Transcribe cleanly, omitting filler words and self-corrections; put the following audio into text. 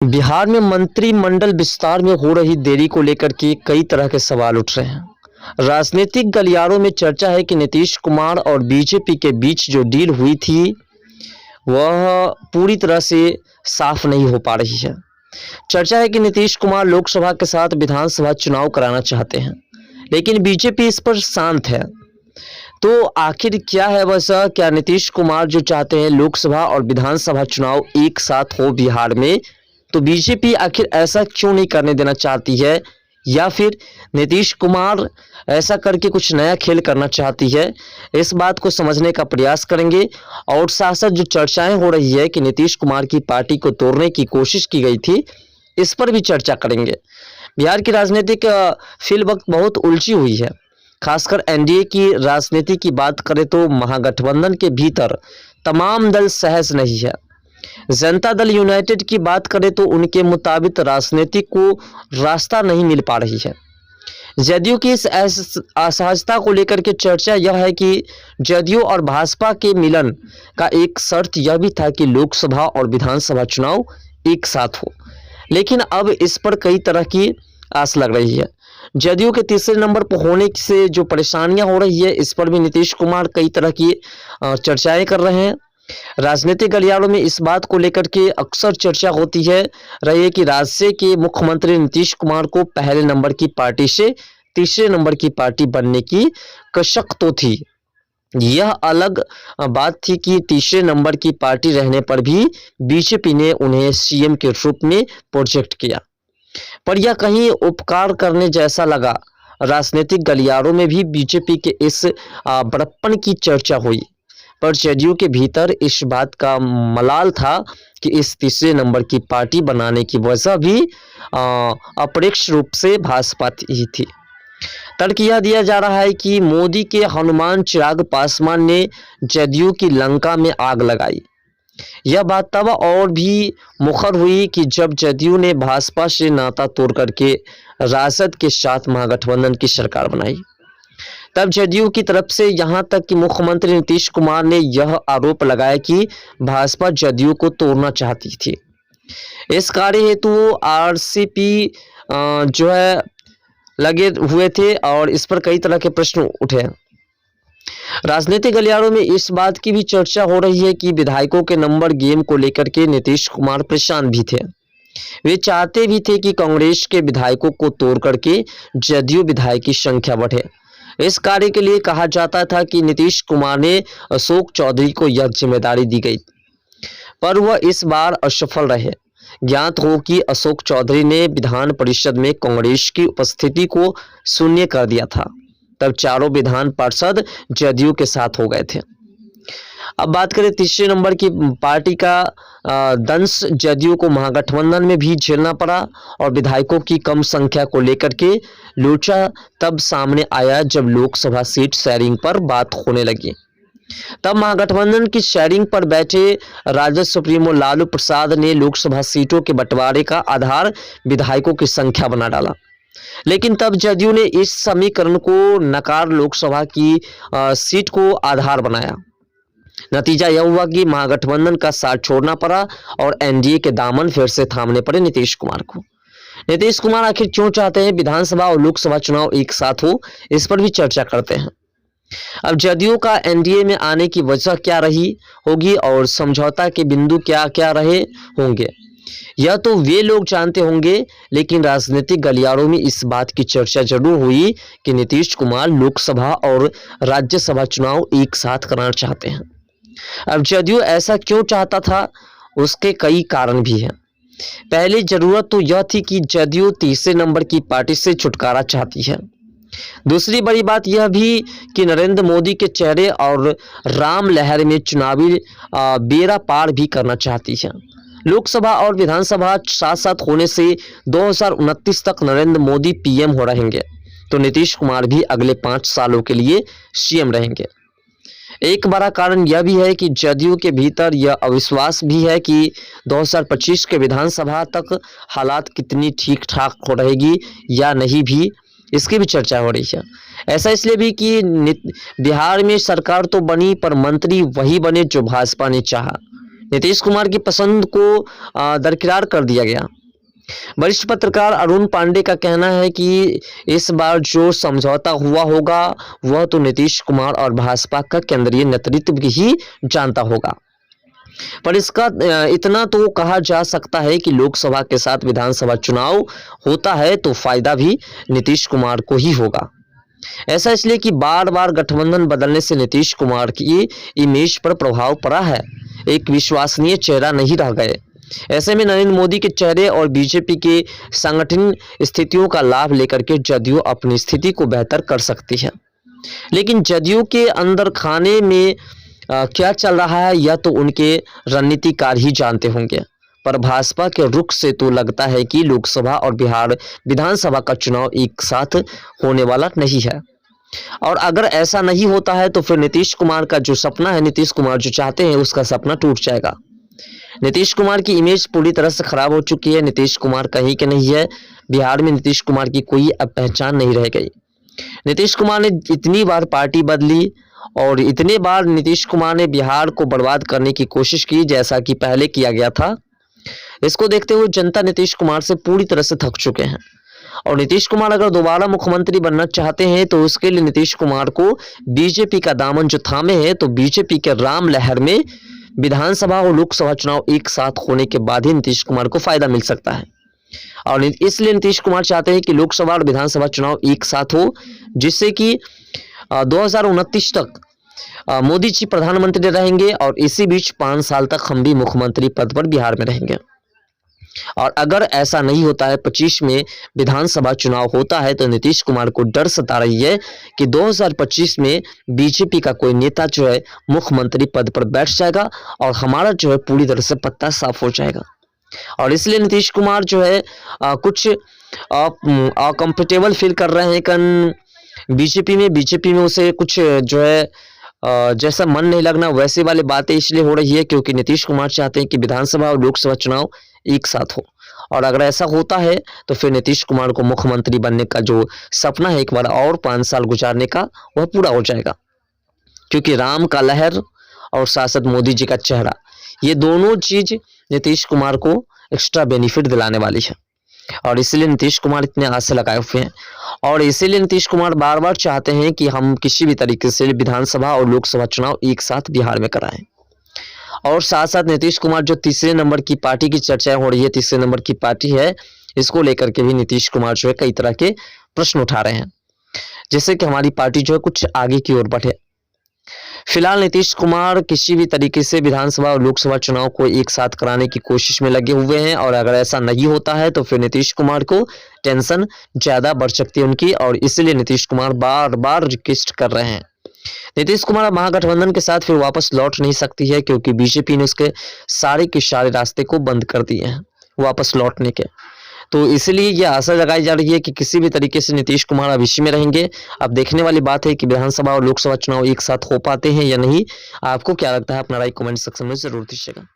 बिहार में मंत्रिमंडल विस्तार में हो रही देरी को लेकर के कई तरह के सवाल उठ रहे हैं। राजनीतिक गलियारों में चर्चा है कि नीतीश कुमार और बीजेपी के बीच जो डील हुई थी वह पूरी तरह से साफ नहीं हो पा रही है। चर्चा है कि नीतीश कुमार लोकसभा के साथ विधानसभा चुनाव कराना चाहते हैं, लेकिन बीजेपी इस पर शांत है। तो आखिर क्या है वैसा? क्या नीतीश कुमार जो चाहते हैं लोकसभा और विधानसभा चुनाव एक साथ हो बिहार में, तो बीजेपी आखिर ऐसा क्यों नहीं करने देना चाहती है? या फिर नीतीश कुमार ऐसा करके कुछ नया खेल करना चाहती है? इस बात को समझने का प्रयास करेंगे। और साथ साथ जो चर्चाएं हो रही है कि नीतीश कुमार की पार्टी को तोड़ने की कोशिश की गई थी, इस पर भी चर्चा करेंगे। बिहार की राजनीतिक फिल वक्त बहुत उलझी हुई है। खासकर एनडीए की राजनीति की बात करें तो महागठबंधन के भीतर तमाम दल सहज नहीं है। जनता दल यूनाइटेड की बात करें तो उनके मुताबिक राजनीति को रास्ता नहीं मिल पा रही है। जदयू की इस असहजता को लेकर के चर्चा यह है कि जदयू और भाजपा के मिलन का एक शर्त यह भी था कि लोकसभा और विधानसभा चुनाव एक साथ हो, लेकिन अब इस पर कई तरह की आस लग रही है। जदयू के तीसरे नंबर पर होने से जो परेशानियां हो रही है, इस पर भी नीतीश कुमार कई तरह की चर्चाएं कर रहे हैं। राजनीतिक गलियारों में इस बात को लेकर के अक्सर चर्चा होती है रही है कि राज्य के मुख्यमंत्री नीतीश कुमार को पहले नंबर की पार्टी से तीसरे नंबर की पार्टी बनने की कशक तो थी। यह अलग बात थी कि तीसरे नंबर की पार्टी रहने पर भी बीजेपी ने उन्हें सीएम के रूप में प्रोजेक्ट किया, पर यह कहीं उपकार करने जैसा लगा। राजनीतिक गलियारों में भी बीजेपी के इस बड़प्पन की चर्चा हुई, पर जदयू के भीतर इस बात का मलाल था कि इस तीसरे नंबर की पार्टी बनाने की वजह भी अप्रत्यक्ष रूप से भाजपा ही थी। तर्क यह दिया जा रहा है कि मोदी के हनुमान चिराग पासवान ने जदयू की लंका में आग लगाई। यह बात तब और भी मुखर हुई कि जब जदयू ने भाजपा से नाता तोड़ करके राजद के साथ महागठबंधन की सरकार बनाई। तब जदयू की तरफ से यहां तक कि मुख्यमंत्री नीतीश कुमार ने यह आरोप लगाया कि भाजपा जदयू को तोड़ना चाहती थी। इस कार्य हेतु आरसीपी जो है लगे हुए थे और इस पर कई तरह के प्रश्न उठे। राजनीतिक गलियारों में इस बात की भी चर्चा हो रही है कि विधायकों के नंबर गेम को लेकर के नीतीश कुमार परेशान भी थे। वे चाहते भी थे कि कांग्रेस के विधायकों को तोड़ करके जदयू विधायक की संख्या बढ़े। इस कार्य के लिए कहा जाता था कि नीतीश कुमार ने अशोक चौधरी को यह जिम्मेदारी दी गई, पर वह इस बार असफल रहे। ज्ञात हो कि अशोक चौधरी ने विधान परिषद में कांग्रेस की उपस्थिति को शून्य कर दिया था। तब चारों विधान पार्षद जदयू के साथ हो गए थे। अब बात करें तीसरे नंबर की पार्टी का दंश जदयू को महागठबंधन में भी झेलना पड़ा और विधायकों की कम संख्या को लेकर के लोचा तब सामने आया जब लोकसभा सीट शेयरिंग पर बात होने लगी। तब महागठबंधन की शेयरिंग पर बैठे राजद सुप्रीमो लालू प्रसाद ने लोकसभा सीटों के बंटवारे का आधार विधायकों की संख्या बना डाला, लेकिन तब जदयू ने इस समीकरण को नकार लोकसभा की सीट को आधार बनाया। नतीजा यह हुआ कि महागठबंधन का साथ छोड़ना पड़ा और एनडीए के दामन फिर से थामने पड़े नीतीश कुमार को। नीतीश कुमार आखिर क्यों चाहते हैं विधानसभा और लोकसभा चुनाव एक साथ हो, इस पर भी चर्चा करते हैं। अब जदयू का एनडीए में आने की वजह क्या रही होगी और समझौता के बिंदु क्या क्या रहे होंगे, यह तो वे लोग जानते होंगे, लेकिन राजनीतिक गलियारों में इस बात की चर्चा जरूर हुई कि नीतीश कुमार लोकसभा और राज्यसभा चुनाव एक साथ कराना चाहते हैं। अब जदयू ऐसा क्यों चाहता था, उसके कई कारण भी हैं। पहली जरूरत तो यह थी कि जदयू तीसरे नंबर की पार्टी से छुटकारा चाहती है। दूसरी बड़ी बात यह भी कि नरेंद्र मोदी के चेहरे और राम लहर में चुनावी बेड़ा पार भी करना चाहती है। लोकसभा और विधानसभा साथ साथ होने से 2029 तक नरेंद्र मोदी पीएम हो रहेंगे, तो नीतीश कुमार भी अगले 5 सालों के लिए सीएम रहेंगे। एक बड़ा कारण यह भी है कि जदयू के भीतर यह अविश्वास भी है कि 2025 के विधानसभा तक हालात कितनी ठीक ठाक हो रहेगी या नहीं, भी इसकी भी चर्चा हो रही है। ऐसा इसलिए भी कि बिहार में सरकार तो बनी पर मंत्री वही बने जो भाजपा ने चाहा। नीतीश कुमार की पसंद को दरकिरार कर दिया गया। वरिष्ठ पत्रकार अरुण पांडे का कहना है कि इस बार जो समझौता हुआ होगा वह तो नीतीश कुमार और भाजपा का केंद्रीय नेतृत्व ही जानता होगा, पर इसका इतना तो कहा जा सकता है कि लोकसभा के साथ विधानसभा चुनाव होता है तो फायदा भी नीतीश कुमार को ही होगा। ऐसा इसलिए कि बार बार गठबंधन बदलने से नीतीश कुमार की इमेज पर प्रभाव पड़ा है, एक विश्वसनीय चेहरा नहीं रह गए। ऐसे में नरेंद्र मोदी के चेहरे और बीजेपी के संगठन स्थितियों का लाभ लेकर के जदयू अपनी स्थिति को बेहतर कर सकती है, लेकिन जदयू के अंदर खाने में क्या चल रहा है यह तो उनके रणनीतिकार ही जानते होंगे, पर भाजपा के रुख से तो लगता है कि लोकसभा और बिहार विधानसभा का चुनाव एक साथ होने वाला नहीं है। और अगर ऐसा नहीं होता है तो फिर नीतीश कुमार का जो सपना है, नीतीश कुमार जो चाहते हैं उसका सपना टूट जाएगा। नीतीश कुमार की इमेज पूरी तरह से खराब हो चुकी है। नीतीश कुमार कहीं के नहीं है। बिहार में नीतीश कुमार की कोई अब पहचान नहीं रह गई। नीतीश कुमार ने इतनी बार पार्टी बदली और इतने बार नीतीश कुमार ने बिहार को बर्बाद करने की कोशिश की जैसा कि पहले किया गया था। इसको देखते हुए जनता नीतीश कुमार से पूरी तरह से थक चुके हैं और नीतीश कुमार अगर दोबारा मुख्यमंत्री बनना चाहते हैं तो उसके लिए नीतीश कुमार को बीजेपी का दामन जो थामे है, तो बीजेपी के राम लहर में विधानसभा और लोकसभा चुनाव एक साथ होने के बाद ही नीतीश कुमार को फायदा मिल सकता है। और इसलिए नीतीश कुमार चाहते हैं कि लोकसभा और विधानसभा चुनाव एक साथ हो, जिससे कि 2029 तक मोदी जी प्रधानमंत्री रहेंगे और इसी बीच 5 साल तक हम भी मुख्यमंत्री पद पर बिहार में रहेंगे। और अगर ऐसा नहीं होता है, 25 में विधानसभा चुनाव होता है, तो नीतीश कुमार को डर सता रही है कि 2025 में बीजेपी का कोई नेता जो है मुख्यमंत्री पद पर बैठ जाएगा और हमारा जो है पूरी तरह से पत्ता साफ हो जाएगा। और इसलिए नीतीश कुमार जो है कुछ अकंफर्टेबल फील कर रहे हैं कि बीजेपी में उसे कुछ जो है जैसा मन नहीं लगना, वैसे वाली बातें इसलिए हो रही है क्योंकि नीतीश कुमार चाहते हैं कि विधानसभा और लोकसभा चुनाव एक साथ हो। और अगर ऐसा होता है तो फिर नीतीश कुमार को मुख्यमंत्री बनने का जो सपना है एक बार और 5 साल गुजारने का, वह पूरा हो जाएगा। क्योंकि राम का लहर और सांसद मोदी जी का चेहरा, ये दोनों चीज नीतीश कुमार को एक्स्ट्रा बेनिफिट दिलाने वाली है। और इसीलिए नीतीश कुमार इतने आशा लगाए हुए हैं और इसीलिए नीतीश कुमार बार बार चाहते हैं कि हम किसी भी तरीके से विधानसभा और लोकसभा चुनाव एक साथ बिहार में कराएं। और साथ साथ नीतीश कुमार जो तीसरे नंबर की पार्टी की चर्चाएं हो रही है, तीसरे नंबर की पार्टी है, इसको लेकर के भी नीतीश कुमार जो है कई तरह के प्रश्न उठा रहे हैं, जिससे कि हमारी पार्टी जो है कुछ आगे की ओर बढ़े। फिलहाल नीतीश कुमार किसी भी तरीके से विधानसभा और लोकसभा चुनाव को एक साथ कराने की कोशिश में लगे हुए हैं और अगर ऐसा नहीं होता है तो फिर नीतीश कुमार को टेंशन ज्यादा बढ़ सकती है उनकी, और इसलिए नीतीश कुमार बार बार रिक्वेस्ट कर रहे हैं। नीतीश कुमार महागठबंधन के साथ फिर वापस लौट नहीं सकती है क्योंकि बीजेपी ने उसके सारे के सारे रास्ते को बंद कर दिए हैं वापस लौटने के। तो इसलिए यह आशा लगाई जा रही है कि किसी भी तरीके से नीतीश कुमार अब इसी में रहेंगे। अब देखने वाली बात है कि विधानसभा और लोकसभा चुनाव एक साथ हो पाते हैं या नहीं। आपको क्या लगता है? अपना राय कमेंट सेक्शन में जरूर दीजिएगा।